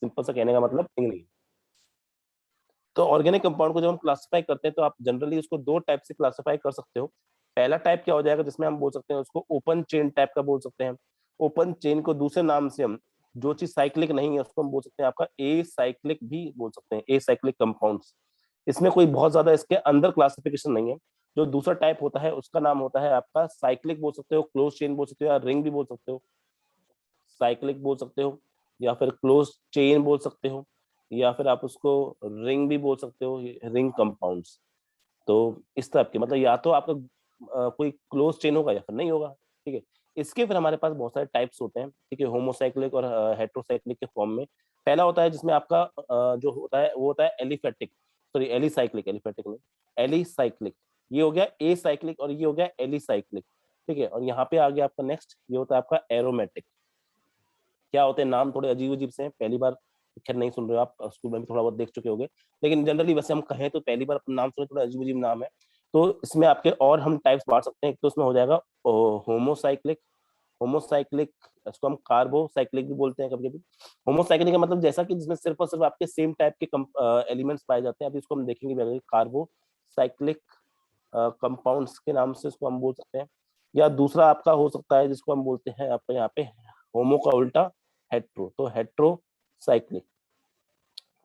Simple सा कहने का मतलब नहीं। तो ऑर्गेनिक कंपाउंड को जब हम क्लासिफाई करते हैं तो आप जनरली उसको दो टाइप से क्लासिफाई कर सकते हो। पहला टाइप क्या हो जाएगा, जिसमें हम बोल सकते हैं उसको ओपन चेन टाइप का बोल सकते हैं। ओपन चेन को दूसरे नाम से हम, जो चीज साइक्लिक नहीं है उसको हम बोल सकते हैं आपका ए साइक्लिक भी बोल सकते हैं, ए साइक्लिक कंपाउंड्स। इसमें कोई बहुत ज्यादा इसके अंदर क्लासिफिकेशन नहीं है। जो दूसरा टाइप होता है उसका नाम होता है आपका साइक्लिक बोल सकते हो, क्लोज चेन बोल सकते हो, या रिंग भी बोल सकते हो। साइक्लिक बोल सकते हो या फिर क्लोज चेन बोल सकते हो, या फिर आप उसको रिंग भी बोल सकते हो, रिंग कंपाउंड्स। तो इस तरह के मतलब या तो आपका कोई क्लोज चेन होगा या फिर नहीं होगा। ठीक है। इसके फिर हमारे पास बहुत सारे टाइप्स होते हैं। ठीक है, होमोसाइक्लिक और हेट्रोसाइक्लिक के फॉर्म में। पहला होता है जिसमें आपका जो होता है वो होता है एलिफेटिक, सॉरी एलिसाइक्लिक, एलिफेटिक नहीं, एलिसाइक्लिक। ये हो गया ए साइक्लिक और ये हो गया एलिसाइक्लिक। ठीक है, और यहाँ पे आ गया आपका नेक्स्ट, ये होता है आपका एरोमेटिक। क्या होते हैं, नाम थोड़े अजीब अजीब से हैं, पहली बार खैर नहीं सुन रहे हो आप, स्कूल में भी थोड़ा बहुत देख चुके होंगे, लेकिन जनरली वैसे हम कहें तो पहली बार अपना नाम सुने, थोड़ा अजीब अजीब नाम है। तो इसमें आपके और हम टाइप्स बांट सकते हैं। एक तो इसमें हो जाएगा होमोसाइक्लिक, होमोसाइक्लिक, इसको हम कार्बोसाइक्लिक भी बोलते हैं कभी कभी। होमोसाइक्लिक का मतलब जैसा कि जिसमें सिर्फ और सिर्फ आपके सेम टाइप के एलिमेंट्स पाए जाते हैं। अभी इसको हम देखेंगे भी, कार्बोसाइक्लिक कंपाउंड्स के नाम से इसको हम बोल सकते हैं। या दूसरा आपका हो सकता है जिसको हम बोलते हैं आपका यहाँ पे होमो का उल्टा हेट्रो, तो हेट्रोसाइक्लिक।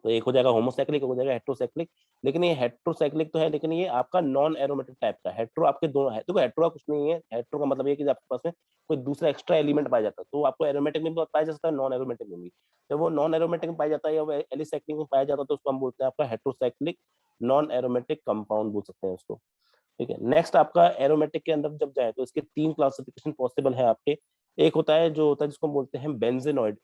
तो एक हो जाएगा होमोसाइक्लिक, एक हो जाएगा हेट्रोसाइक्लिक। लेकिन ये हेट्रोसाइक्लिक तो है, लेकिन ये आपका नॉन एरोमेटिक टाइप का। हेट्रो आपके दोनों है, देखो हेट्रो कुछ नहीं है, हेट्रो का मतलब ये कि आपके पास में कोई दूसरा एक्स्ट्रा एलिमेंट पाया जाता है, तो आपको एरोमेटिक में भी पाया जा सकता है, नॉन एरोमेटिक में भी। जब वो नॉन एरोमेटिक में पाया जाता है या एलिसाइक्लिक में पाया जाता है तो उसको हम बोलते हैं आपका हेट्रोसाइक्लिक नॉन एरोमेटिक कंपाउंड बोल सकते हैं उसको। ठीक है, नेक्स्ट आपका एरोमेटिक के अंदर जब जाए तो इसके तीन क्लासिफिकेशन पॉसिबल है आपके। एक होता है जो होता है जिसको हम बोलते हैं बेंजेनॉइड,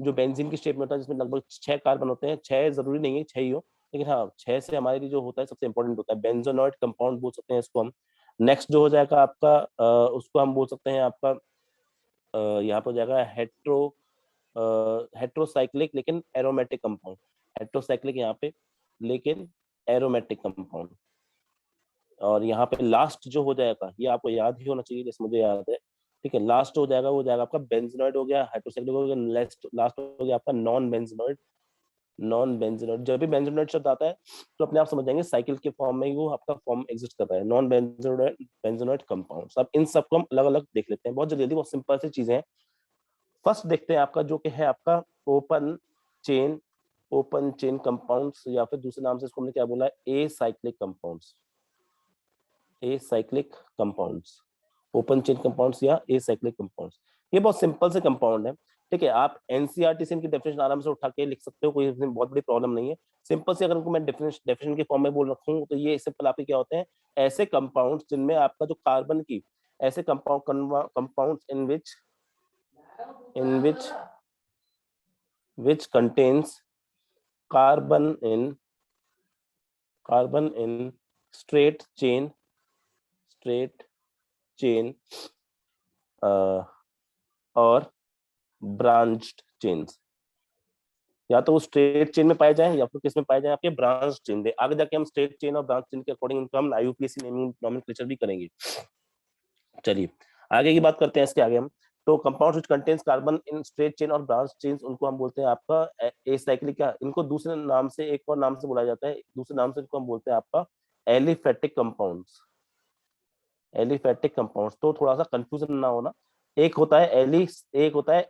जो बेंजीन की शेप में होता है, जिसमें लगभग 6 कार्बन होते हैं। 6 जरूरी नहीं है 6 ही हो, लेकिन हाँ 6 से हमारे लिए जो होता है सबसे इंपॉर्टेंट होता है, बेंजोनॉइड कंपाउंड बोल सकते हैं इसको हम। नेक्स्ट जो हो जाएगा आपका उसको हम बोल सकते हैं आपका यहाँ पर हो जाएगा हेट्रोसाइक्लिक लेकिन एरोमेटिक कंपाउंड। हेट्रोसाइक्लिक यहाँ पे लेकिन एरोमेटिक कंपाउंड। और यहाँ पे लास्ट जो हो जाएगा ये आपको याद ही होना चाहिए, जैसे मुझे याद है। ठीक है, लास्ट हो जाएगा वो जाएगा आपका बेंजीनॉइड हो गया, हाइड्रोसाइक्लिक हो गया, लास्ट लास्ट हो गया आपका नॉन बेंजीनॉइड। नॉन बेंजीनॉइड, जब भी बेंजीनॉइड शब्द आता है तो अपने आप समझ जाएंगे साइकिल के फॉर्म में ही वो आपका फॉर्म एग्जिस्ट कर रहा है, नॉन बेंजीनॉइड बेंजीनॉइड कंपाउंड्स। अब इन सबको हम अलग अलग देख लेते हैं, बहुत जल्दी, बहुत सिंपल सी चीजें हैं। फर्स्ट देखते हैं आपका जो कि है आपका open chain, open chain compounds, या फिर दूसरे नाम से इसको हमने क्या बोला है, a cyclic compounds, a cyclic compounds, open chain compounds या ए साइक्लिक कंपाउंड्स। ये बहुत सिंपल से कंपाउंड है। ठीक है, आप एनसीईआरटी से इनकी डेफिनेशन आराम से उठा के लिख सकते हो, कोई इसमें बहुत बड़ी प्रॉब्लम नहीं है। सिंपल से अगर उनको मैं डेफिनेशन के फॉर्म में बोल रखूँ तो ये सिंपल आपके क्या होते हैं, ऐसे कंपाउंड्स जिनमें आपका जो कार्बन की, ऐसे compounds in which contains carbon in straight chain, straight chain और ब्रांच्ड चेन्स। या तो वो स्ट्रेट चेन में पाए जाए या फिर किस में पाए जाए, आपके ब्रांच चेन दे। आगे जाके हम स्ट्रेट चेन और ब्रांच चेन के अकॉर्डिंग इनको हम आईयूपीएसी नेमिंग नोमेनक्लेचर भी करेंगे। चलिए आगे की बात करते हैं, इसके आगे हम। तो compound which contains carbon in straight chain और ब्रांच चेन्स, उनको हम बोलते हैं आपका एसाइक्लिक। क्या इनको दूसरे नाम से, एक और नाम से बोला जाता है, दूसरे नाम से इनको हम बोलते हैं आपका एलिफेटिक कंपाउंड्स। एलिफेटिक कंपाउंड्स, तो थोड़ा सा कंफ्यूजन ना होना, एक होता है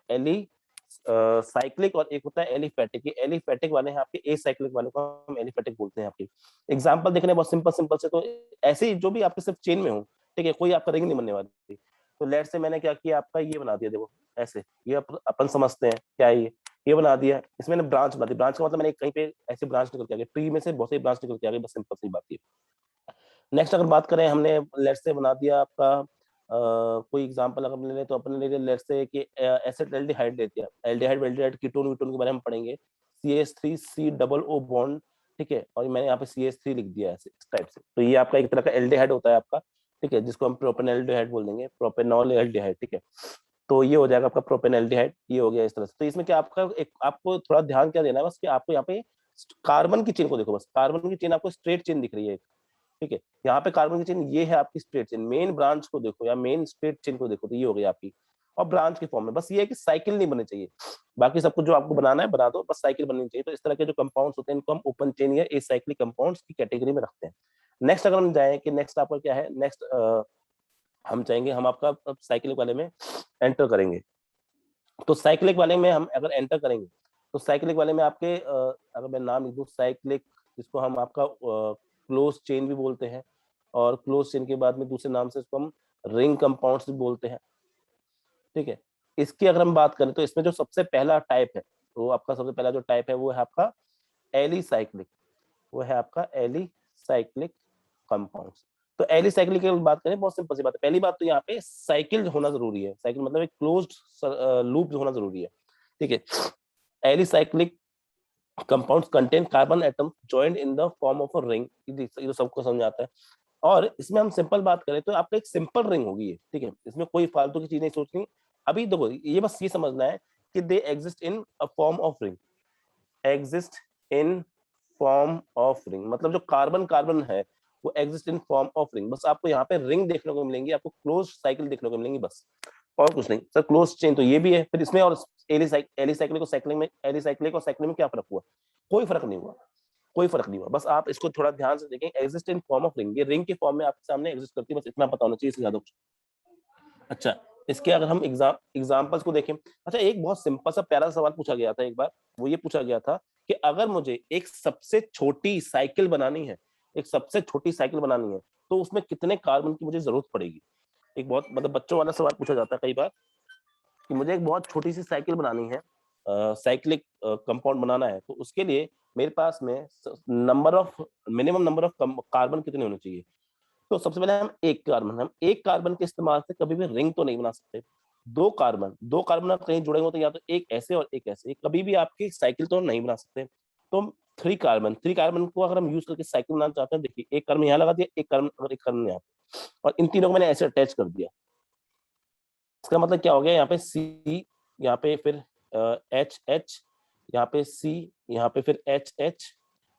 एली साइक्लिक और एक होता है एलिफेटिक। ये एलिफेटिक वाले हैं आपके, ए साइक्लिक वाले को हम एलिफेटिक बोलते हैं आपके। एग्जांपल देखने बहुत सिंपल सिंपल से, तो ऐसे ही जो भी आपके सिर्फ चेन में हो, ठीक है, कोई आपका रिंग नहीं बनने वाली। तो लेट से मैंने क्या किया, आपका ये बना दिया, देखो ऐसे, ये अपन समझते हैं क्या है ये बना दिया, इसमें मैंने ब्रांच बना दी। ब्रांच का मतलब मैंने कहीं पे ऐसे ब्रांच निकल के आ गए, ट्री में से बहुत सारी ब्रांच निकल के आ गई, बस सिंपल सी बात है। नेक्स्ट अगर बात करें, हमने लेट से बना दिया आपका कोई एग्जांपल अगर ले लें तो अपने ले लें लेट से कि एसिटाल्डिहाइड ले दिया, एल्डिहाइड वेल्डिहाइड कीटोन वीटोन के बारे में पढ़ेंगे, CH3 डबल O बॉन्ड। ठीक है, और मैंने यहाँ पे CH3 लिख दिया ऐसे इस टाइप से, तो ये आपका एक तरह का एल्डिहाइड होता है आपका। ठीक है, जिसको हम प्रोपेनॉल्डिहाइड बोल देंगे, प्रोपेनॉल एल्डिहाइड। ठीक है, तो ये हो जाएगा आपका प्रोपेनॉल्डिहाइड, ये हो गया इस तरह से। तो इसमें क्या आपका एक, आपको थोड़ा ध्यान क्या देना है बस, कि आपको यहाँ पे कार्बन की चेन को देखो, बस कार्बन की चेन आपको स्ट्रेट चेन दिख रही है। ठीक है, यहाँ पे कार्बन की चेन ये है आपकी स्ट्रेट चेन, मेन ब्रांच को देखो या मेन स्ट्रेट चेन को देखो, तो ये हो गई आपकी। और ब्रांच के फॉर्म में। बस ये है कि साइकिल नहीं बननी चाहिए, बाकी सब कुछ जो आपको बनाना है बना दो, बस साइकिल बननी चाहिए। तो इस तरह के जो कंपाउंड्स होते हैं इनको हम ओपन चेन या एसाइक्लिक कंपाउंड्स की कैटेगरी में रखते हैं। नेक्स्ट अगर हम जाएं कि नेक्स्ट आपका क्या है, नेक्स्ट हम चाहेंगे हम आपका साइक्लिक वाले में एंटर करेंगे। तो साइक्लिक वाले में हम अगर एंटर करेंगे तो साइक्लिक वाले में आपके अगर मैं नाम लिख दूं साइक्लिक, जिसको हम आपका क्लोज चेन भी बोलते हैं, और क्लोज चेन के बाद में दूसरे नाम से इसको हम रिंग कंपाउंड्स भी बोलते हैं। ठीक है, इसकी अगर हम बात करें तो इसमें जो सबसे पहला टाइप है, वो आपका सबसे पहला जो टाइप है वो है आपका एलिसाइक्लिक, वो है आपका एलिसाइक्लिक कंपाउंड्स। तो एलिसाइक्लिक की बात करें, बहुत सिंपल सी बात है। पहली बात तो यहाँ पे साइकिल होना जरूरी है, साइकिल मतलब एक क्लोज्ड लूप होना जरूरी है। ठीक है, alicyclic compounds contain carbon atom joined in the form of a ring, ये तो सबको समझ आता है। और इसमें हम सिंपल बात करें तो आपका एक सिंपल रिंग होगी ये। ठीक है, इसमें कोई फालतू की चीज नहीं सोचनी। अभी देखो ये बस ये समझना है कि they exist in a form of ring, exist in form of ring, मतलब जो कार्बन कार्बन है वो exist in form of ring. बस आपको यहाँ पे रिंग देखने को मिलेंगी, आपको क्लोज साइकिल देखने को मिलेंगी, बस और कुछ नहीं। सर क्लोज चेन तो ये भी है, फिर इसमें और एलिसाइक्लिक और साइक्लिक में, एलिसाइक्लिक और साइक्लिक में क्या फर्क हुआ? कोई फर्क नहीं हुआ, कोई फर्क नहीं हुआ। बस आप इसको थोड़ा ध्यान से देखें, exist in form of ring, ये रिंग के फॉर्म में आपके सामने एग्जिस्ट करती है, बस इतना पता होना चाहिए, इससे ज्यादा कुछ। अच्छा, इसके अगर हम एग्जाम्पल्स को देखें, अच्छा एक बहुत सिंपल सा प्यारा सवाल पूछा गया था एक बार, वो ये पूछा गया था कि अगर मुझे एक सबसे छोटी साइकिल बनानी है, एक सबसे छोटी साइकिल बनानी है, तो उसमें कितने कार्बन की मुझे जरूरत पड़ेगी? एक बहुत मतलब बच्चों वाला सवाल पूछा जाता है कई बार कि मुझे एक बहुत छोटी सी साइकिल बनानी है, साइक्लिक कंपाउंड बनाना है, तो उसके लिए मेरे पास में number of minimum number of carbon कितने होने चाहिए? तो सबसे पहले हम एक कार्बन के इस्तेमाल से कभी भी रिंग तो नहीं बना सकते। दो कार्बन कहीं जुड़े हो तो या तो एक ऐसे और एक ऐसे, कभी भी आपकी साइकिल तो नहीं बना सकते। तो थ्री कार्बन को अगर हम यूज करके साइकिल बनाना चाहते हैं, देखिए एक कार्बन यहाँ लगा दिया, एक कार्बन और एक कार्बन यहाँ पे, और इन तीनों को मैंने ऐसे अटैच कर दिया। इसका मतलब क्या हो गया, यहाँ पे सी, यहाँ पे फिर एच एच, यहाँ पे सी, यहाँ पे फिर एच एच,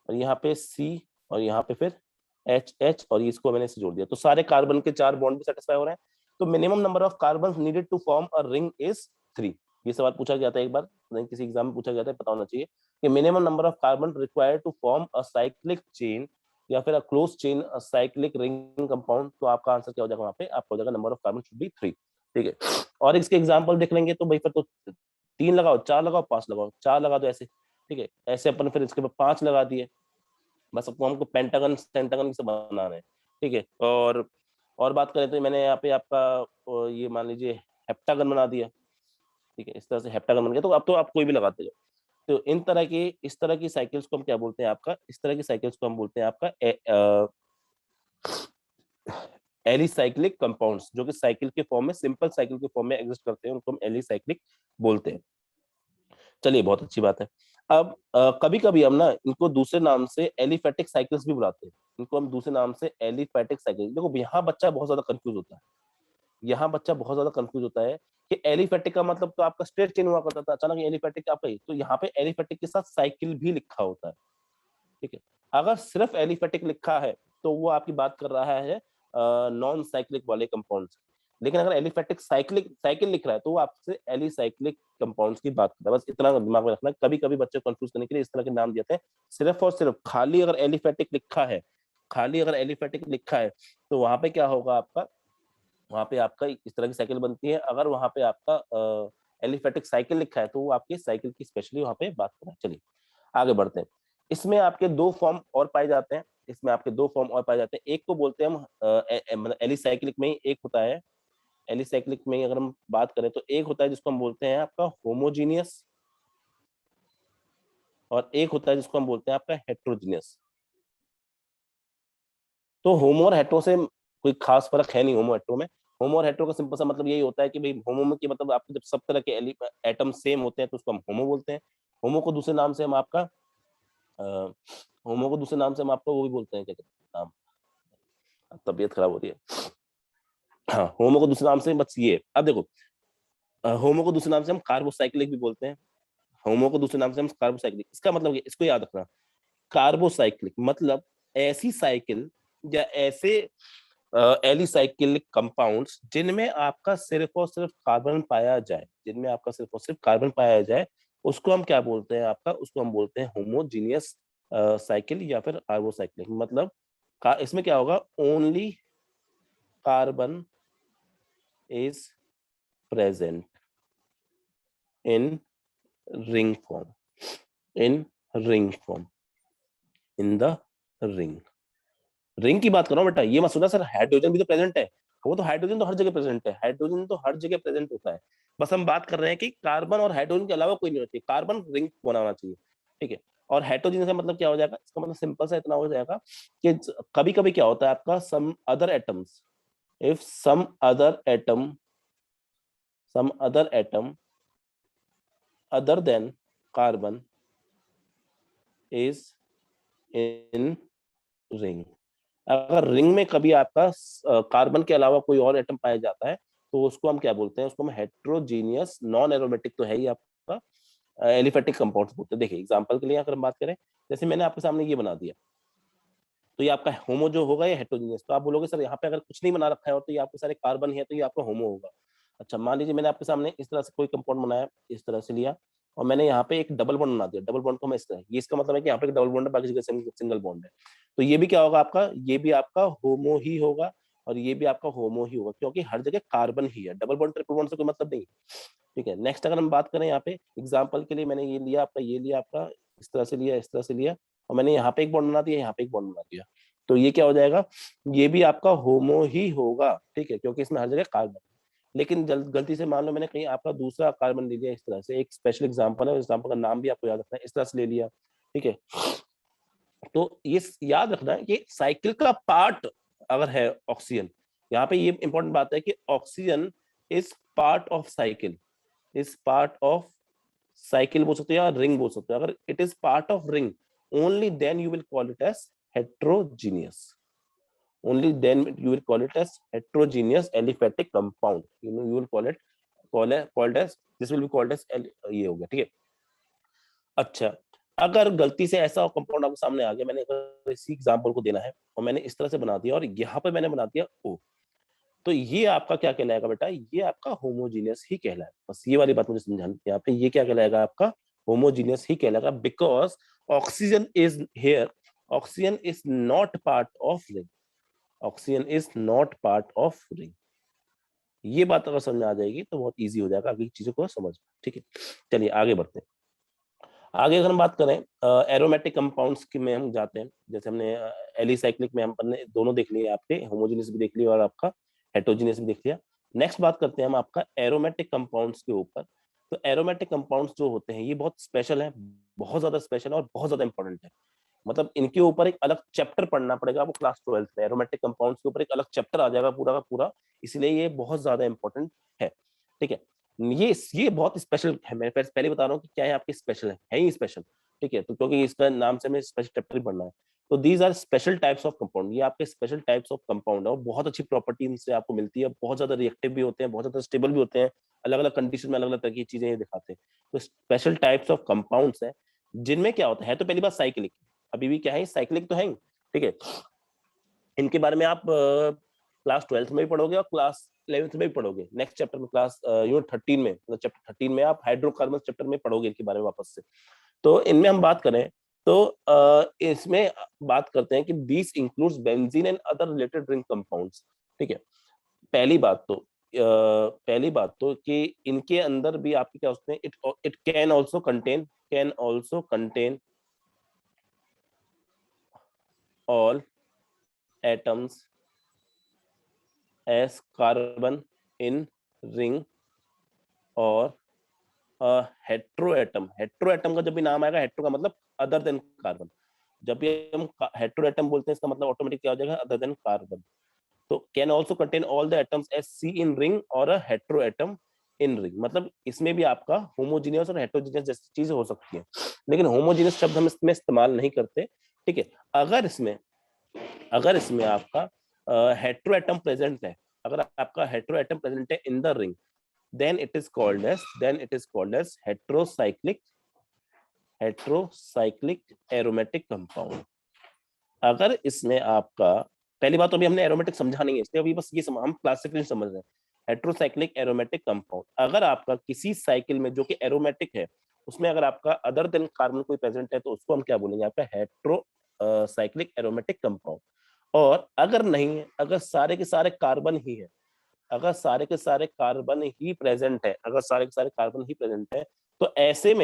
और यहाँ पे सी, और यहाँ पे फिर एच एच, और इसको मैंने इसे जोड़ दिया, तो सारे कार्बन के 4 बॉन्ड भी सेटिस्फाई हो रहे हैं। तो minimum number of carbon needed to form a ring is 3। ये सवाल पूछा गया था एक बार, किसी एग्जाम में पूछा गया था, पता होना चाहिए कि minimum number of carbon required to form a cyclic chain या फिर a close chain a cyclic ring compound. तो आपका आंसर क्या हो जाएगा वहां पे? आपका हो जाएगा number of carbon should be 3। ठीक है, और इसके एग्जाम्पल देख लेंगे तो भाई फिर तो 3 लगाओ, 4 लगाओ, 5 लगाओ, 4 लगा दो ऐसे। ठीक है, ऐसे अपन फिर इसके बाद 5 लगा दिए, बस अब हमको पेंटागन सेंटागन से बनाना है। ठीक है, और बात करें तो मैंने यहाँ पे आपका ये मान लीजिए हेप्टागन बना दिया। ठीक है, इस तरह से हेप्टागन बन गया, तो अब तो आप कोई भी लगाते जाओ। तो इन तरह की इस तरह की साइकिल्स को हम क्या बोलते हैं आपका, इस तरह की साइकिल्स को हम बोलते हैं आपका एलिसाइक्लिक कंपाउंड्स, जो कि साइकिल के फॉर्म में, सिंपल साइकिल के फॉर्म में एग्जिस्ट करते हैं, उनको हम एलिसाइक्लिक बोलते हैं। चलिए बहुत अच्छी बात है। अब कभी कभी हम ना इनको दूसरे नाम से एलिफेटिक साइकिल्स भी बुलाते हैं, इनको हम दूसरे नाम से एलिफेटिक साइकिल। देखो यहाँ बच्चा बहुत ज्यादा कंफ्यूज होता है, यहाँ बच्चा बहुत ज्यादा कंफ्यूज होता है कि एलिफेटिक का मतलब तो आपका स्ट्रेट चेन हुआ करता था, अचानक एलिफेटिक आपका ही, तो यहाँ पे एलिफेटिक के साथ साइकिल भी लिखा होता है। ठीक है, अगर सिर्फ एलिफेटिक लिखा है तो वो आपकी बात कर रहा है नॉन साइक्लिक वाले कंपाउंड्स, लेकिन अगर एलिफेटिक साइक्लिक साइकिल लिख रहा है तो वो आपसे एलिसाइक्लिक कंपाउंड्स की बात करता है। बस इतना दिमाग में रखना है। कभी कभी बच्चे कंफ्यूज करने के लिए इस तरह के नाम दिए थे। सिर्फ और सिर्फ खाली अगर एलिफेटिक लिखा है, खाली अगर एलिफेटिक लिखा है, तो वहां पे क्या होगा आपका, वहां पे आपका इस तरह की साइकिल बनती है। अगर वहां पे आपका एलिफेटिक साइकिल लिखा है तो वो आपकी साइकिल की स्पेशली वहां पे बात कर रहा है। चलिए आगे बढ़ते हैं। इसमें आपके 2 फॉर्म और पाए जाते हैं, इसमें आपके 2 फॉर्म और पाए जाते हैं। एक को बोलते हैं हम मतलब एलिसाइक्लिक में ही एक होता है, एलिसाइक्लिक में ही अगर हम बात करें तो एक होता है जिसको हम बोलते हैं आपका होमोजीनियस, और एक होता है जिसको हम बोलते हैं आपका हेट्रोजीनियस। तो होमो और हेट्रो से कोई खास फर्क है नहीं होमो हेट्रो में। होमो और हेट्रो का सिंपल सा मतलब यही होता है कि भाई होमो में की मतलब आपके जब सब तरह के एटम सेम होते हैं तो उसको हम होमो बोलते हैं। होमो को दूसरे नाम से हम आपका होमो को दूसरे नाम से हम आपको वो भी बोलते हैं, क्या कहते हैं नाम, तबीयत खराब हो रही है। हाँ, होमो को दूसरे नाम से बस ये। अब देखो होमो को दूसरे नाम से हम कार्बोसाइक्लिक भी बोलते हैं, होमो को दूसरे नाम से हम कार्बोसाइक्लिक। इसका मतलब ये, इसको याद रखना, कार्बोसाइक्लिक मतलब ऐसी साइकिल या ऐसे एलिसाइक्लिक कंपाउंड्स जिनमें आपका सिर्फ और सिर्फ कार्बन पाया जाए, जिनमें आपका सिर्फ और सिर्फ कार्बन पाया जाए, उसको हम क्या बोलते हैं आपका, उसको हम बोलते हैं होमोजीनियस साइकिल या फिर कार्बोसाइक्लिक। मतलब इसमें क्या होगा, only carbon is present in ring form, in ring form, in the ring. Ring की बात कर रहा हूं बेटा, ये मत सुना सर हाइड्रोजन भी तो प्रेजेंट है। वो तो हाइड्रोजन तो हर जगह प्रेजेंट है, हाइड्रोजन तो हर जगह प्रेजेंट होता है। बस हम बात कर रहे हैं कि कार्बन और हाइड्रोजन के अलावा कोई नहीं होती, कार्बन रिंग बनाना चाहिए, ठीक है। और हाइड्रोजन का मतलब क्या हो जाएगा, इसका मतलब सिंपल सा इतना हो जाएगा कि कभी कभी क्या होता है आपका, some other atoms, if some other atom other than carbon is in ring. अगर रिंग में कभी आपका कार्बन के अलावा कोई और एटम पाया जाता है तो उसको हम क्या बोलते हैं, उसको हम हेट्रोजीनियस नॉन एरोमेटिक तो है ही आपका, एलिफेटिक कंपाउंड्स बोलते हैं। देखिए एग्जांपल के लिए अगर हम बात करें, जैसे मैंने आपके सामने ये बना दिया, तो ये आपका होमो जो होगा ये हेट्रोजीनियस। तो आप बोलोगे सर यहाँ पे अगर कुछ नहीं बना रखा है और तो ये आपके सारे कार्बन है तो ये आपका होमो होगा। अच्छा मान लीजिए मैंने आपके सामने इस तरह से कोई कंपाउंड बनाया, इस तरह से लिया और मैंने यहाँ पे एक डबल बॉन्ड बना दिया, डबल बॉन्ड को मैं इस तरह, ये इसका मतलब है कि यहाँ पे एक डबल बॉन्ड है, बाकी जगह सिंगल बॉन्ड है। तो ये भी क्या होगा आपका, ये भी आपका होमो ही होगा और ये भी आपका होमो ही होगा, क्योंकि हर जगह कार्बन ही है, डबल बॉन्ड ट्रिपल बॉन्ड से कोई मतलब नहीं। ठीक है, नेक्स्ट अगर हम बात करें यहाँ पे एग्जाम्पल के लिए, मैंने ये लिया आपका, ये लिया आपका, इस तरह से लिया, इस तरह से लिया और मैंने यहाँ पे एक बॉन्ड बना दिया, यहाँ पे एक बॉन्ड बना दिया, तो ये क्या हो जाएगा, ये भी आपका होमो ही होगा, ठीक है, क्योंकि इसमें हर जगह कार्बन। लेकिन गलती से मान लो मैंने कहीं आपका दूसरा कार्बन ले लिया, इस तरह से, एक स्पेशल एग्जांपल है, एग्जांपल का नाम भी आपको याद रखना है, इस तरह से ले लिया, ठीक है। तो ये याद रखना है कि साइकिल का पार्ट अगर है ऑक्सीजन, यहाँ पे ये इंपॉर्टेंट बात है कि oxygen is part of cycle, is part of cycle बोल सकते हो या रिंग बोल सकते हो। अगर it is part of ring, only then you will call it as heterogeneous, only then you will call it as heterogeneous aliphatic compound, you will called as, this will be called as ये हो गया, ठीक है। अच्छा, अगर गलती से ऐसा कंपाउंड आपके सामने आ गया, मैंने अगर इसी एग्जांपल को देना है और मैंने इस तरह से बना दिया और यहाँ पे मैंने बना दिया O, तो ये आपका क्या कहलाएगा बेटा, ये आपका होमोजीनियस ही कहलाएगा। बस ये वाली बात मुझे समझानी है, यहाँ पे ये क्या कहलाएगा आपका, होमोजीनियस ही कहलाएगा, because oxygen is here, oxygen is not part of ring, oxygen is not part of ring. ये बात अगर समझ में आ जाएगी तो बहुत इजी हो जाएगा अगली चीजों को समझ, ठीक है। चलिए आगे बढ़ते हैं। आगे अगर हम बात करें एरोमेटिक कंपाउंड्स की में हम जाते हैं, जैसे हमने एलिसाइक्लिक में हमने दोनों देख लिए आपके, होमोजेनियस भी देख लिया और आपका हेट्रोजीनियस भी देख लिया। नेक्स्ट बात करते हैं हम आपका एरोमेटिक कंपाउंड्स के ऊपर। तो एरोमेटिक कंपाउंड्स जो होते हैं ये बहुत स्पेशल है, बहुत ज्यादा स्पेशल और बहुत ज्यादा इंपॉर्टेंट है। मतलब इनके ऊपर एक अलग चैप्टर पढ़ना पड़ेगा, वो क्लास 12 में एरोमेटिक कंपाउंड्स के ऊपर एक अलग चैप्टर आ जाएगा पूरा का पूरा, इसलिए ये बहुत ज्यादा इंपॉर्टेंट है, ठीक है। ये बहुत स्पेशल है, मैं पहले बता रहा हूँ कि क्या है आपके स्पेशल है ही स्पेशल, ठीक है। तो क्योंकि इसका नाम से हमें स्पेशल चैप्टर ही पढ़ना है, तो these are special types of compound, ये आपके स्पेशल टाइप्स ऑफ कंपाउंड है और बहुत अच्छी प्रॉपर्टी इनसे आपको मिलती है, बहुत ज्यादा रिएक्टिव भी होते हैं, बहुत ज्यादा स्टेबल भी होते हैं, अलग अलग कंडीशन में अलग अलग तरह की चीजें ये दिखाते हैं। तो स्पेशल टाइप्स ऑफ कंपाउंड्स है जिनमें क्या होता है, तो पहली बात साइक्लिक, अभी भी क्या है साइक्लिक तो है, ठीक है। इनके बारे में आप क्लास 12 में भी पढ़ोगे और क्लास 11 में भी पढ़ोगे, नेक्स्ट चैप्टर में क्लास यूनिट 13 में, मतलब चैप्टर 13 में आप हाइड्रोकार्बन चैप्टर में पढ़ोगे इनके बारे में वापस से। तो इनमें हम बात करें तो इसमें बात करते हैं कि this includes benzene and other related ring compounds, ठीक है। पहली बात तो कि इनके अंदर भी आपके क्या होते हैं, it can also contain all atoms as carbon in ring और हेट्रोएटम, हेट्रोएटम का जब भी नाम आएगा, हेट्रो का मतलब अदर देन कार्बन, जब भी हम हेट्रोएटम बोलते हैं इसका मतलब ऑटोमेटिक क्या हो जाएगा, अदर देन कार्बन। तो can also contain all the atoms as C in ring और अ हेट्रोएटम इन रिंग, मतलब इसमें भी आपका होमोजीनियस और हेट्रोजीनियस जैसी चीजें हो सकती है, लेकिन होमोजीनियस शब्द हम इसमें इस्तेमाल नहीं करते, ठीक है। अगर इसमें आपका हेट्रोएटम प्रेजेंट है, अगर आपका हेट्रोएटम प्रेजेंट है in the ring, then it is called as heterocyclic aromatic compound। अगर इसमें आपका पहली बात तो अभी हमने एरोमेटिक समझा नहीं है, इसलिए अभी बस ये हम क्लासिफिकेशन समझ रहे हैं। हेट्रोसाइक्लिक एरोमेटिक कंपाउंड, अगर आपका किसी साइकिल में जो कि एरोमेटिक है उसमें अगर आपका अदर देन कार्बन कोई प्रेजेंट है तो उसको हम क्या बोलेंगे, आपका हेट्रो साइक्लिक एरोमेटिक कंपाउंड। और अगर नहीं है, अगर सारे के सारे कार्बन ही है, अगर सारे के सारे कार्बन ही प्रेजेंट है, अगर सारे के सारे कार्बन ही प्रेजेंट है, तो ऐसे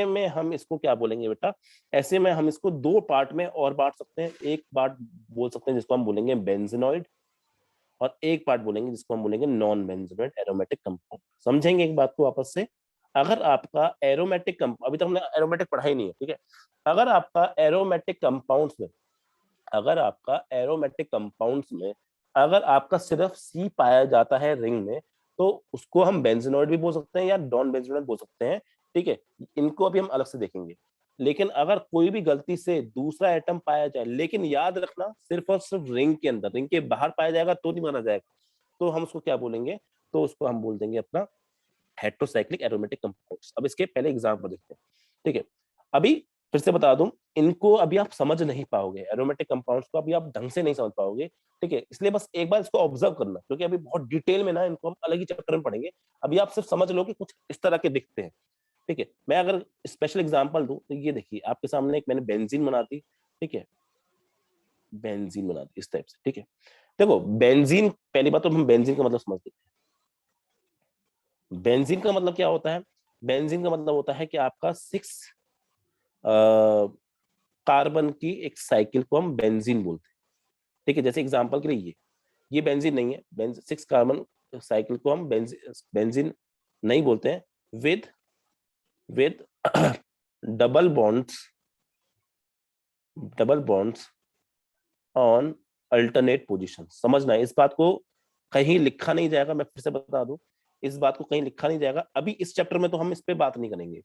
में हम इसको क्या बोलेंगे बेटा, ऐसे में हम इसको दो पार्ट में और बांट सकते हैं। एक पार्ट बोल सकते हैं जिसको हम बोलेंगे बेंजीनॉइड, और एक पार्ट बोलेंगे जिसको हम बोलेंगे नॉन बेंजीनॉइड एरोमेटिक कंपाउंड। समझेंगे एक बात को आपस से। अगर आपका एरोमेटिक कंपाउंड, अभी तक हमने एरोमेटिक पढ़ा ही नहीं है, ठीक है। अगर आपका एरोमेटिक कंपाउंड्स में, अगर आपका एरोमेटिक कंपाउंड्स में अगर आपका सिर्फ सी पाया जाता है रिंग में, तो उसको हम बेंजीनॉइड भी बोल सकते हैं या नॉन बेंजीनॉइड बोल सकते हैं, ठीक है। इनको अभी हम अलग से देखेंगे। लेकिन अगर कोई भी गलती से दूसरा एटम पाया जाए, लेकिन याद रखना सिर्फ और सिर्फ रिंग के अंदर, रिंग के बाहर पाया जाएगा तो नहीं माना जाएगा, तो हम उसको क्या बोलेंगे, तो उसको हम बोल देंगे अपना हेट्रोसाइक्लिक एरोमेटिक कंपाउंड्स। अब इसके पहले एग्जांपल देखते हैं, ठीक है। अभी फिर से बता दूं, इनको अभी आप समझ नहीं पाओगे, एरोमेटिक कंपाउंड्स को अभी आप ढंग से नहीं समझ पाओगे, ठीक है। इसलिए बस एक बार इसको ऑब्जर्व करना, क्योंकि अभी बहुत डिटेल में ना इनको हम अलग ही चैप्टर में पढ़ेंगे। अभी आप सिर्फ समझ लो कि कुछ इस तरह के दिखते हैं, ठीक है। मैं अगर स्पेशल एग्जांपल दूं तो ये देखिए आपके सामने एक मैंने बेंजीन बना दी, ठीक है, बेंजीन बना दी इस टाइप से, ठीक है। देखो बेंजीन, पहली बात तो हम बेंजीन का मतलब समझ लेते हैं। बेंजीन का मतलब क्या होता है, बेंजीन का मतलब होता है कि आपका 6 कार्बन की एक साइकिल को हम बेंजीन बोलते हैं, ठीक है। जैसे एग्जांपल के लिए ये बेंजीन नहीं है, 6 कार्बन साइकिल को हम बेंजीन नहीं बोलते हैं। With with double bonds, double bonds on alternate position. समझना इस बात को, कहीं लिखा नहीं जाएगा, मैं फिर से बता दूं, इस बात को कहीं लिखा नहीं जाएगा। अभी इस चैप्टर में तो हम इस पे बात नहीं करेंगे,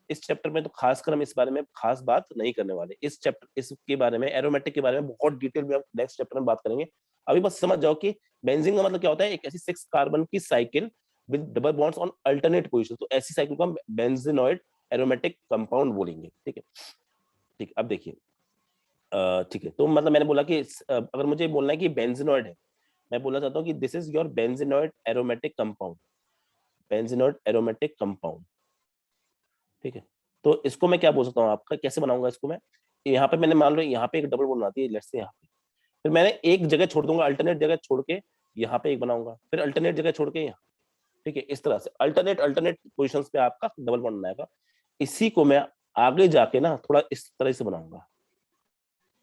इस चैप्टर में तो खासकर हम इस बारे में खास बात नहीं करने वाले। इस चैप्टर इसके बारे में, एरोमेटिक के बारे में बहुत डिटेल में हम नेक्स्ट चैप्टर में बात करेंगे। अभी बस समझ जाओ कि बेंजीन का मतलब क्या होता है, एक ऐसी 6 कार्बन की cycle with double bonds on alternate position, तो ऐसी साइकिल को हम बेंजीनॉइड एरोमेटिक कंपाउंड बोलेंगे, ठीक है। ठीक, अब देखिए ठीक है, तो मतलब मैंने बोला कि अगर मुझे बोलना है कि बेंजीनॉइड है, मैं बोलना चाहता हूँ कि this is your benzenoid aromatic compound, benzenoid aromatic compound, ठीक है। तो इसको मैं क्या बोल सकता हूँ, आपका कैसे बनाऊंगा इसको मैं, यहाँ पे मैंने मान लो यहाँ पे एक डबल बॉन्ड बनाती है, लेट्स से यहाँ पे, फिर मैंने एक जगह छोड़ दूंगा, अल्टरनेट जगह छोड़ के यहाँ पे एक बनाऊंगा, फिर अल्टरनेट जगह छोड़ के यहाँ, ठीक है। इस तरह से अल्टरनेट अल्टरनेट पोजिशन पे आपका डबल बॉन्ड बनाएगा। इसी को मैं आगे जाके ना थोड़ा इस तरह से बनाऊंगा,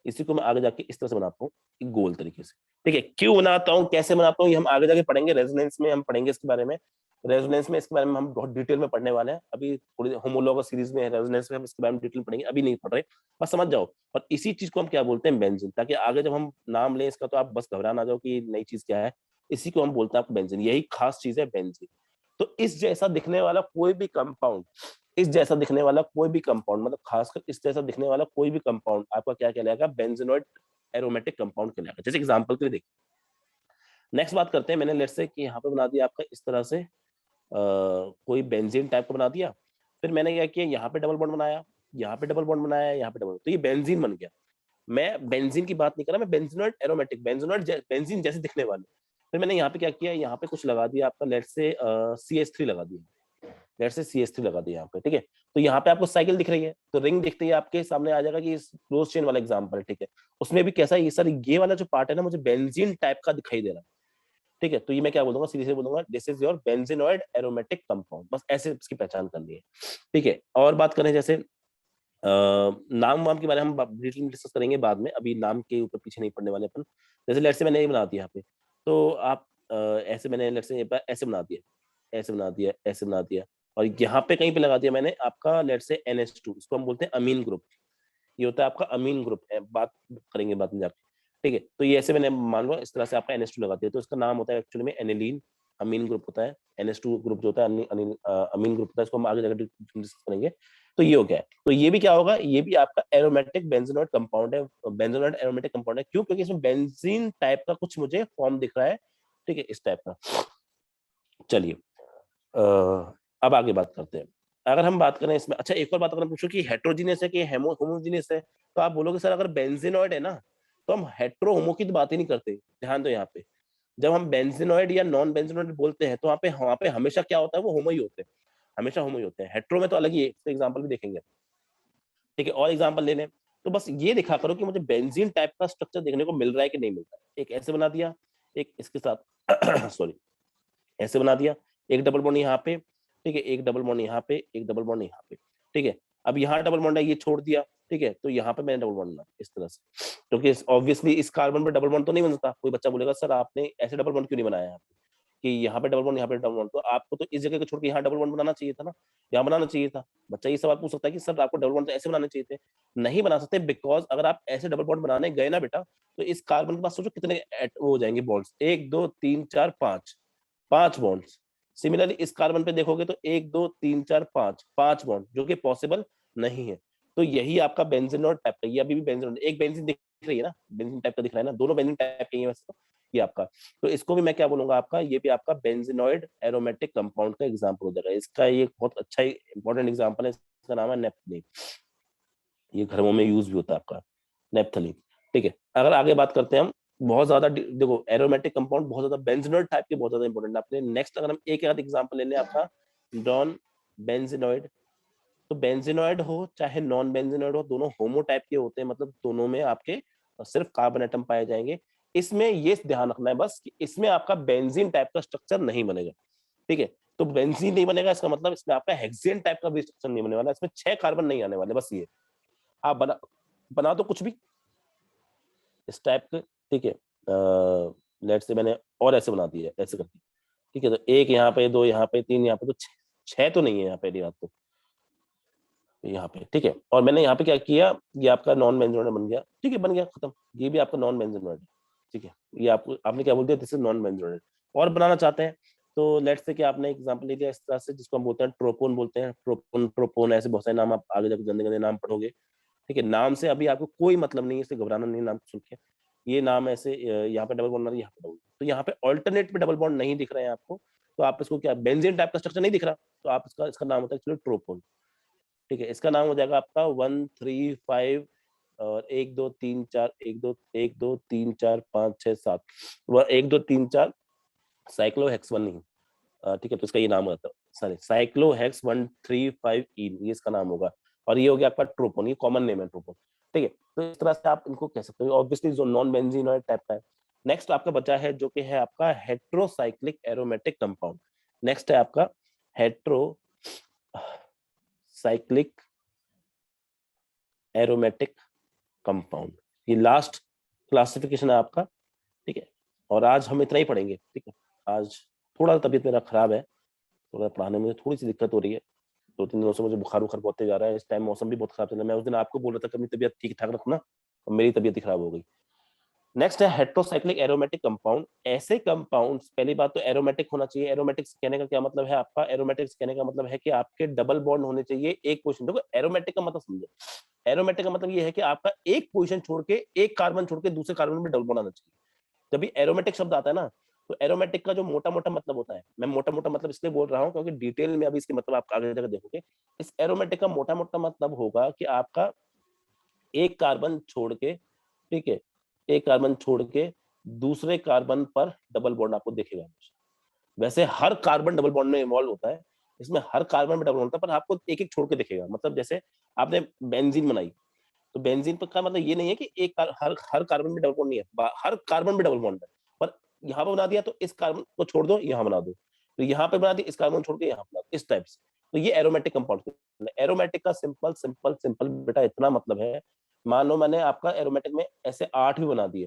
इसी को मैं आगे जाके इस तरह से बनाता हूँ, एक गोल तरीके से, ठीक है। क्यों बनाता हूँ, कैसे बनाता हूँ, ये हम आगे जाके पढ़ेंगे, रेजोनेंस में हम पढ़ेंगे इसके बारे में। रेजोनेंस में इसके बारे में हम बहुत डिटेल में पढ़ने वाले हैं, अभी थोड़ी होमोलॉगस सीरीज में है, रेजोनेंस में हम इसके बारे में डिटेल में पढ़ेंगे, अभी नहीं पढ़ रहे, बस समझ जाओ। और इसी चीज को हम क्या बोलते हैं, बेंजीन, ताकि आगे जब हम नाम लें इसका तो आप बस घबरा ना जाओ कि नई चीज क्या है। इसी को हम बोलते हैं आपको बेंजीन, यही खास चीज है बेंजीन। तो इस जैसा दिखने वाला कोई भी कंपाउंड, इस जैसा दिखने वाला कोई भी कंपाउंड, मतलब खासकर इस जैसा दिखने वाला कोई भी कंपाउंड आपका क्या कहलाएगा, बेंजीनॉइड एरोमेटिक कंपाउंड कहलाएगा। जैसे एग्जांपल के लिए देखिए, नेक्स्ट बात करते हैं, मैंने लेट्स से कि यहाँ पे बना दिया आपका इस तरह से कोई बेंजीन टाइप का बना दिया, फिर मैंने क्या किया, यहाँ पे डबल बॉन्ड बनाया, यहाँ पे डबल बॉन्ड बनाया, यहाँ पे डबल, तो ये बेंजीन बन गया। मैं बेंजीन की बात नहीं कर रहा, मैं बेंजीनॉइड एरोमेटिक, बेंजीनॉइड बेंजीन जैसे दिखने वाले। फिर मैंने यहाँ पे क्या किया, यहाँ पे कुछ लगा दिया आपका, लेट्स से CH3 लगा दिया, लेट्स से CH3 लगा दिया यहाँ पे, ठीक है। तो यहाँ पे आपको साइकिल दिख रही है, तो रिंग दिखते ही आपके सामने आ जाएगा कि क्लोज चेन वाला एग्जांपल है, ठीक है। उसमें भी कैसा, ये सर ये वाला जो पार्ट है ना मुझे बेंजीन टाइप का दिखाई दे रहा है, ठीक है। तो ये मैं क्या बोलूंगा, सीधे से बोलूंगा this is your benzenoid aromatic compound, बस ऐसे इसकी पहचान करनी है, ठीक है। और बात करें जैसे नाम वाम के बारे में हम डिटेल डिस्कस करेंगे बाद में, अभी नाम के ऊपर पीछे नहीं पड़ने वाले अपन। जैसे लेट्स से मैंने ये बना दिया यहाँ पे, तो आप ऐसे मैंने लेट्स से ऐसे बना दिया, ऐसे बना दिया, ऐसे बना दिया, और यहाँ पे कहीं पे लगा दिया मैंने आपका लेट्स से NH2, इसको हम बोलते हैं अमीन ग्रुप, ये होता है आपका अमीन ग्रुप है, बात करेंगे बाद में जाके, ठीक है। तो ये ऐसे मैंने मान लो इस तरह से आपका NH2 लगा दिया, तो इसका नाम होता है एक्चुअली में एनिलीन अमीन ग्रुप होता है। NH2 ग्रुप जो होता है अमीन ग्रुप होता है, इसको हम आगे जाकर डिस्कस करेंगे। तो ये हो गया है, तो ये भी क्या होगा, ये भी आपका एरोमेटिक बेंजीनॉइड कंपाउंड है, बेंजीनॉइड एरोमेटिक कंपाउंड है। क्यों, क्योंकि इसमें बेंजीन टाइप का कुछ मुझे फॉर्म दिख रहा है, ठीक है, इस टाइप का। चलिए अब आगे बात करते हैं। अगर हम बात करें इसमें, अच्छा एक और बात अगर पूछो कि हेट्रोजीनियस है कि होमोजीनियस है, तो आप बोलोगे सर अगर बेंजीनॉइड है ना, तो हम हेट्रो होमो की तो बात ही नहीं करते। ध्यान दो यहाँ पे, जब हम बेंजीनॉइड या नॉन बेंजीनॉइड बोलते हैं तो वहाँ पे हमेशा क्या होता है, वो होमो ही होते हैं, हमेशा होमो ही होते हैं। हेट्रो में तो अलग ही है, इसका एग्जांपल भी देखेंगे। ठीक है, और एग्जांपल ले लें, तो बस ये दिखा करो कि मुझे बेंजीन टाइप का स्ट्रक्चर देखने को मिल रहा है कि नहीं मिल रहा है। एक ऐसे बना दिया, एक इसके साथ सॉरी ऐसे बना दिया, एक डबल बॉन्ड यहाँ पे, ठीक है, एक डबल बॉन्ड यहाँ पे, एक डबल बॉन्ड यहाँ पे, ठीक है। अब यहाँ डबल बॉन्ड है, ये छोड़ दिया, ठीक है, तो यहाँ पे मैंने डबल बॉन्ड बनाया इस तरह से, क्योंकि ऑब्वियसली इस कार्बन पे डबल बॉन्ड तो नहीं बन सकता। कोई बच्चा बोलेगा सर आपने ऐसे डबल बॉन्ड क्यों नहीं बनाया यहाँ पे, कि यहाँ पे डबल बॉन्ड, यहाँ पे डबल बॉन्ड, तो आपको तो इस जगह को छोड़ के यहाँ डबल बॉन्ड बनाना चाहिए था ना, यहाँ बनाना चाहिए था। बच्चा ये सवाल पूछ सकता है कि सर आपको डबल बॉन्ड तो ऐसे बनाने चाहिए थे। नहीं बना सकते, बिकॉज अगर आप ऐसे डबल बॉन्ड बनाने गए ना बेटा, तो इस कार्बन के पास सोचो कितने वो हो जाएंगे बॉन्ड्स, 1 2 3 4 5, 5 बॉन्ड्स। सिमिलरली इस कार्बन पे देखोगे तो 1 2 3 4 5, 5 बॉन्ड, जो कि पॉसिबल नहीं है। तो यही आपका बेंजीनॉइड टाइप का, ये अभी भी बेंजीन, एक बेंजीन दिख रही है ना, बेंजीन टाइप का दिख रहा है ना, दोनों बेंजीन टाइप के हैं वैसे तो, ये आपका। तो इसको भी मैं क्या बोलूंगा आपका, ये भी आपका बेंजीनॉइड एरोमेटिक कंपाउंड का एग्जांपल हो जाएगा। इसका ये बहुत अच्छा इंपॉर्टेंट एग्जांपल है, इसका नाम है नेप्थलीन। ये घरों में यूज भी होता है आपका नेप्थलीन। ठीक है, अगर आगे बात करते हैं हम, बहुत ज्यादा देखो एरोमेटिक कंपाउंड बहुत ज्यादा बेंजीनॉइड टाइप के बहुत ज्यादा इंपॉर्टेंट आपके। नेक्स्ट अगर हम एक आध एग्जांपल ले लें आपका, नॉन बेंजीनॉइड। तो बेंजीनॉइड हो चाहे नॉन बेंजीनॉइड हो, दोनों होमो टाइप के होते हैं, मतलब दोनों में आपके सिर्फ कार्बन एटम पाए जाएंगे। इसमें ये ध्यान रखना है बस कि इसमें आपका बेंजीन टाइप का स्ट्रक्चर नहीं बनेगा। ठीक है, तो बेंजीन नहीं बनेगा, इसका मतलब इसमें आपका हेक्सेन टाइप का भी स्ट्रक्चर नहीं बने वाला, इसमें 6 कार्बन नहीं आने वाले, बस ये। आप बना तो कुछ भी इस टाइप के, ठीक है, लेट से मैंने और ऐसे बना दिया ऐसे करके, ठीक है, तो एक यहाँ पे, दो यहाँ पे, तीन यहाँ पे, तो छह तो नहीं है यहाँ, पहली बात तो यहाँ पे। ठीक है, और मैंने यहाँ पे क्या किया, ये आपका नॉन बेंजीनॉइड बन गया, ठीक है, बन गया, खत्म। ये भी आपका नॉन बेंजीनॉइड है, ठीक है, ये आपको आपने क्या बोल दिया, दिस इज नॉन बेंजीनॉइड। और बनाना चाहते हैं तो लेट्स से कि आपने एग्जांपल ले लिया इस तरह से, जिसको हम बोलते हैं ट्रोपोन, बोलते हैं ट्रोपोन, प्रोपोन, ऐसे बहुत सारे नाम आप आगे जाकर गंदे गंदे नाम पढ़ोगे। ठीक है, नाम से अभी आपको कोई मतलब नहीं है, इससे घबराना नहीं, नाम सुन के। ये नाम ऐसे यहाँ पे डबल बॉन्ड, यहाँ पे डबल, तो यहाँ पे ऑल्टरनेट पे डबल बॉन्ड नहीं दिख रहे हैं आपको, तो आप इसको क्या, बेंजीन टाइप का स्ट्रक्चर नहीं दिख रहा, तो आप इसका इसका नाम होता है एक्चुअली ट्रोपोन। ठीक है, इसका नाम हो जाएगा आपका 1 3 5 और 1 2 3 4, 1 2 3 4 5 6 7, 1 2 3 4 साइक्लोहेक्स 1 नहीं। ठीक है, तो इसका ये नाम होता है, सॉरी, साइक्लोहेक्स 1 3 5 इन, ये इसका नाम होगा। और ये हो गया आपका ट्रोपोन, ये कॉमन नेम है ट्रोपोन। ठीक है, तो इस तरह से आप इनको कह सकते हो, ऑब्वियसली जो नॉन बेंजीनॉइड टाइप का है। नेक्स्ट आपका बचा है जो कि है आपका हेट्रोसाइक्लिक एरोमेटिक कंपाउंड। नेक्स्ट है आपका हेट्रो साइक्लिक एरोमेटिक कंपाउंड, ये लास्ट क्लासिफिकेशन है आपका। ठीक है, और आज हम इतना ही पढ़ेंगे। ठीक है, आज थोड़ा तबीयत मेरा खराब है, थोड़ा पढ़ाने में थोड़ी सी दिक्कत हो रही है, 2 3 दिनों से मुझे बुखार बुखार बहुत तेज आ रहा है, इस टाइम मौसम भी बहुत खराब चल रहा है। मैं उस दिन आपको बोल रहा था कि अपनी तबीयत ठीक ठाक रखना, और मेरी तबीयत ही खराब हो गई। नेक्स्ट है हेट्रोसाइक्लिक एरोमेटिक कंपाउंड। ऐसे कंपाउंड्स, पहली बात तो एरोमेटिक होना चाहिए। एरोमेटिक्स कहने का क्या मतलब है आपका, एरोमेटिक्स कहने का मतलब है कि आपके डबल बॉन्ड होने चाहिए एक पोजीशन। देखो एरोमेटिक का मतलब समझो, एरोमेटिक का मतलब ये है कि आपका एक पोजीशन छोड़ के, एक कार्बन छोड़ के दूसरे कार्बन में डबल बॉन्ड आना चाहिए। जब भी एरोमेटिक शब्द आता है ना, तो एरोमेटिक का जो मोटा मोटा मतलब होता है, मैं मोटा मोटा मतलब इसलिए बोल रहा हूँ क्योंकि डिटेल में अभी इसके मतलब आप आगे जाकर देखोगे। इस एरोमेटिक का मोटा मोटा मतलब होगा कि आपका एक कार्बन छोड़ के, ठीक है, एक कार्बन छोड़ के दूसरे कार्बन पर डबल बॉन्ड आपको दिखेगा। वैसे हर कार्बन डबल बॉन्ड में इन्वॉल्व होता है, इसमें हर कार्बन में डबल बॉन्ड होता है, पर आपको एक एक छोड़ के दिखेगा। मतलब जैसे आपने बेंजीन बनाई, तो बेंजीन का मतलब ये नहीं है कि हर हर कार्बन में डबल बॉन्ड नहीं है, हर कार्बन में डबल बॉन्ड है, पर यहाँ पे बना दिया तो इस कार्बन को छोड़ दो यहाँ बना दो, तो यहाँ पे बना दिया इस कार्बन छोड़ के यहाँ बना दो, इस टाइप से। तो ये एरोमेटिक कंपाउंड। एरोमेटिक का सिंपल सिंपल सिंपल बेटा इतना मतलब है, मान लो मैंने आपका एरोमेटिक में ऐसे 8 भी बना दिए,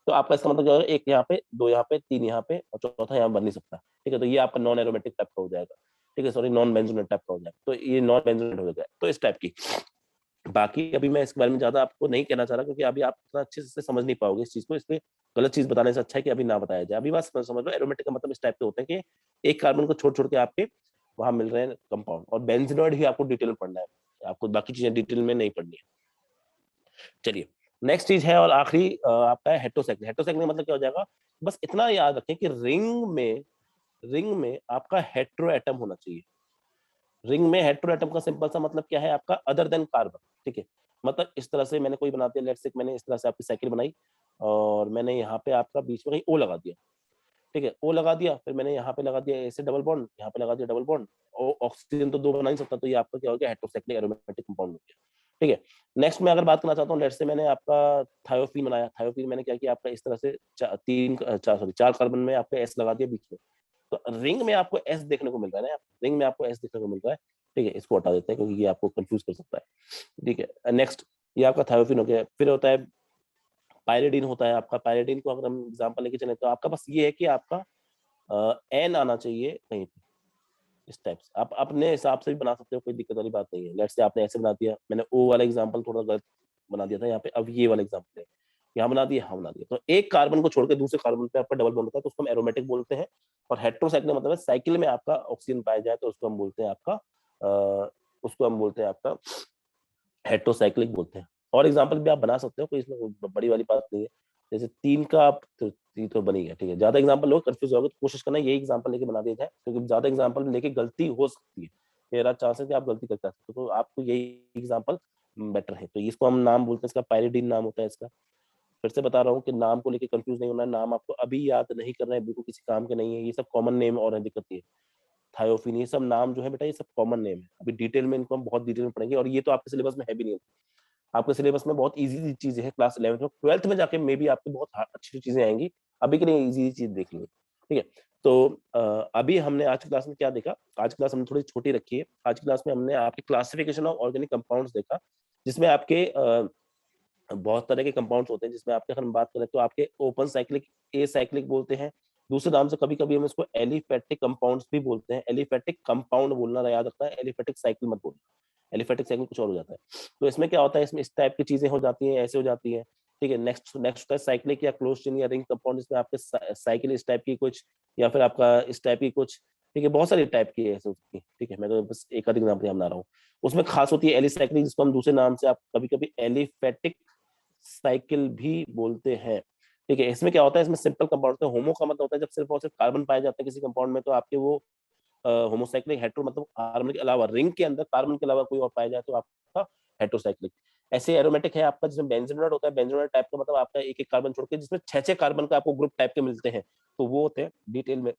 तो आपका इसका मतलब क्या होगा, एक यहाँ पे, दो यहाँ पे, तीन यहाँ पे, और चौथा यहाँ बन नहीं सकता। ठीक है, तो ये आपका नॉन एरोमेटिक टाइप का हो जाएगा। ठीक है, सॉरी, नॉन बेंजोनेट टाइप का हो जाएगा, तो ये नॉन बेंजोनेट हो जाएगा। तो इस टाइप की, बाकी अभी मैं इस बारे में ज्यादा आपको नहीं कहना चाह रहा, क्योंकि अभी आप इतना अच्छे से समझ नहीं पाओगे इस चीज को, इसलिए गलत चीज बताने से अच्छा है कि अभी ना बताया जाए। अभी बस समझ लो एरोमेटिक का मतलब इस टाइप के होते हैं कि एक कार्बन को छोड़ छोड़ के आपके वहां मिल रहे हैं कंपाउंड, और बेंजीनॉइड ही आपको डिटेल में पढ़ना है, आपको बाकी चीजें डिटेल में नहीं पढ़नी है। चलिए, नेक्स्ट चीज है और आखिरी आपका है हेट्रोसाइक्लिक। हेट्रोसाइक्लिक मतलब क्या हो जाएगा, बस इतना याद रखें कि रिंग में आपका हेट्रो एटम होना चाहिए। रिंग में हेट्रो एटम का सिंपल सा मतलब क्या है आपका, अदर देन कार्बन। ठीक है, मतलब इस तरह से मैंने कोई बना दिया, लेट्स से मैंने इस तरह से आपकी साइकिल बनाई और मैंने यहाँ पे आपका बीच में कहीं ओ लगा दिया, ठीक है, ओ लगा दिया, फिर मैंने यहाँ पे लगा दिया ऐसे डबल बॉन्ड, यहाँ पे लगा दिया डबल बॉन्ड, और ऑक्सीजन तो दो बना नहीं सकता, तो ये आपका क्या हो गया, हेटेरोसाइक्लिक एरोमेटिक कंपाउंड हो गया, ठीक है। नेक्स्ट मैं अगर बात करना चाहता हूँ, लेट्स से मैंने आपका थायोफीन बनाया, थायोफीन मैंने क्या किया, आपका इस तरह से चार कार्बन में आपका एस लगा दिया बीच में, तो रिंग में आपको एस देखने को मिल रहा है ना, रिंग में आपको एस देखने को मिल रहा है, ठीक है, इसको हटा देते हैं क्योंकि ये आपको कंफ्यूज कर सकता है, ठीक है। नेक्स्ट ये आपका थायोफीन हो गया, फिर होता है पायरिडीन होता है आपका, पायरिडीन को अगर हम एग्जांपल लेके चले तो आपका बस ये है कि आपका एन आना चाहिए कहीं पे, इस टाइप से आप अपने हिसाब से भी बना सकते हो, कोई दिक्कत वाली बात नहीं है। लेट्स से आपने ऐसे बना दिया, मैंने ओ वाला एग्जांपल थोड़ा गलत बना दिया था यहाँ पे, अब ये वाला एग्जांपल है, यहाँ बना दिया, यहाँ बना दिया, तो एक कार्बन को छोड़ के दूसरे कार्बन पे आपका डबल बॉन्ड होता है तो उसको हम एरोमेटिक बोलते हैं, और हेटेरोसाइक्लिक मतलब है साइकिल में आपका ऑक्सीजन पाया जाए तो उसको हम बोलते हैं आपका उसको हम बोलते हैं आपका हेटेरोसाइक्लिक बोलते हैं। और एग्जांपल भी आप बना सकते हो, कोई इसमें बड़ी वाली बात नहीं है, जैसे 3 का आप तो बन ही गया, ठीक है। ज्यादा एग्जांपल लोग कंफ्यूज हो गए तो कोशिश करना यही एग्जांपल लेके बना दिया जाए, क्योंकि ज्यादा एग्जांपल लेके गलती हो सकती है, मेरा चांस है कि आप गलती कर सकते हो, तो आपको यही एग्जांपल बेटर है। तो इसको हम नाम बोलते हैं, इसका पायरिडीन नाम होता है इसका। फिर से बता रहा हूँ कि नाम को लेके कंफ्यूज नहीं होना है, नाम आपको अभी याद नहीं करना है, बिल्कुल किसी काम के नहीं है, ये सब कॉमन नेम और है, दिक्कत ये थायोफिन, ये सब नाम जो है बेटा ये सब कॉमन नेम है, अभी डिटेल में इनको हम बहुत डिटेल में पढ़ेंगे, और ये तो आपके सिलेबस में है भी नहीं, आपके सिलेबस में बहुत इजी चीजें हैं क्लास 11th में, 12th में जाके मे बी आपके बहुत अच्छी चीजें आएंगी, अभी के लिए इजी चीज देख लेंगे, ठीक है। तो अभी हमने आज की क्लास में क्या देखा, आज की क्लास हमने थोड़ी छोटी रखी है, आज की क्लास में हमने आपके क्लासिफिकेशन ऑफ ऑर्गेनिक कंपाउंड्स देखा, जिसमें आपके बहुत तरह के कंपाउंड्स होते हैं, जिसमें आपके अगर हम बात करें तो आपके ओपन साइक्लिक ए साइक्लिक बोलते हैं, दूसरे नाम से कभी कभी हम इसको एलिफेटिक कंपाउंड्स भी बोलते हैं, एलिफेटिक कंपाउंड बोलना याद रखना है, एलिफेटिक साइकिल मत बोलना, एलिफेटिक साइकिल कुछ और हो जाता है। तो इसमें क्या होता है, इसमें इस टाइप की चीजें हो जाती हैं, ऐसे हो जाती हैं, ठीक है। नेक्स्ट नेक्स्ट है साइक्लिक या क्लोज चेन या रिंग कंपाउंड, जिसमें आपके साइकिल इस टाइप की कुछ, या फिर आपका इस टाइप की कुछ, ठीक है, बहुत सारी टाइप की ऐसे होती है, ठीक है, मैं तो बस एक आध एग्जाम्पल बना रहा हूँ। उसमें खास होती है एलिसाइक्लिक, जिसको हम दूसरे नाम से आप कभी कभी एलिफेटिक साइकिल भी बोलते हैं, ठीक है। इसमें क्या होता है, इसमें सिंपल कंपाउंड होता है, होमो का मतलब होता है जब सिर्फ और सिर्फ कार्बन पाए जाते हैं किसी कंपाउंड में, तो आपके वो होमोसाइक्लिक, हेटेरो मतलब कार्बन के अलावा रिंग के अंदर कार्बन के अलावा कोई और पाया जाए तो आपका हेटेरोसाइक्लिक। ऐसे एरोमेटिक है आपका, जिसमें बेंजोनेट होता है, बेंजोनेट टाइप का मतलब आपका एक एक कार्बन छोड़ के जिसमें 6-6 कार्बन का आपको ग्रुप टाइप के मिलते हैं, तो वो होते हैं, डिटेल में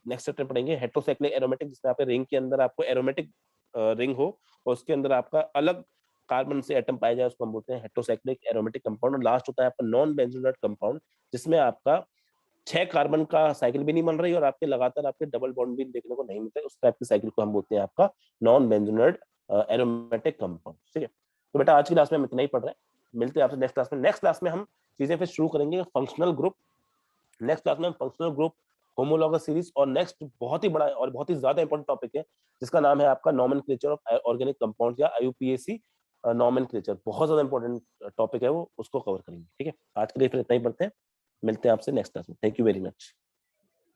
नेक्स्ट चैप्टर पढ़ेंगे। हेटेरोसाइक्लिक एरोमेटिक, जिसमें आपके रिंग के अंदर आपको एरोमेटिक रिंग हो और उसके अंदर आपका अलग कार्बन से एटम पाया जाए, उसको हम बोलते हैं हेटेरोसाइक्लिक एरोमेटिक कंपाउंड। और लास्ट होता है आपका नॉन बेंजोनेट कंपाउंड, जिसमें आपका 6 कार्बन का साइकिल भी नहीं बन रही और आपके लगातार आपके डबल बॉन्ड भी देखने को नहीं मिलते, उस टाइप की साइकिल को हम बोलते हैं आपका नॉन बेंजोनेट एरोमेटिक कंपाउंड, ठीक है। तो बेटा आज की क्लास में हम इतना ही पढ़ रहे हैं, मिलते हैं आपसे नेक्स्ट क्लास में। नेक्स्ट क्लास में हम चीजें फिर शुरू करेंगे फंक्शनल ग्रुप, नेक्स्ट क्लास में हम फंक्शनल ग्रुप, होमोलॉगस सीरीज, और नेक्स्ट बहुत ही बड़ा और बहुत ही ज्यादा इंपॉर्टेंट टॉपिक है जिसका नाम है आपका नॉमेनक्लेचर ऑफ ऑर्गेनिक कंपाउंड्स या आईयूपीएसी नॉमेनक्लेचर, बहुत ज्यादा इंपॉर्टेंट टॉपिक है वो, उसको कवर करेंगे, ठीक है। आज के लिए फिर इतना ही पढ़ते हैं, मिलते हैं आपसे नेक्स्ट क्लास में, थैंक यू वेरी मच।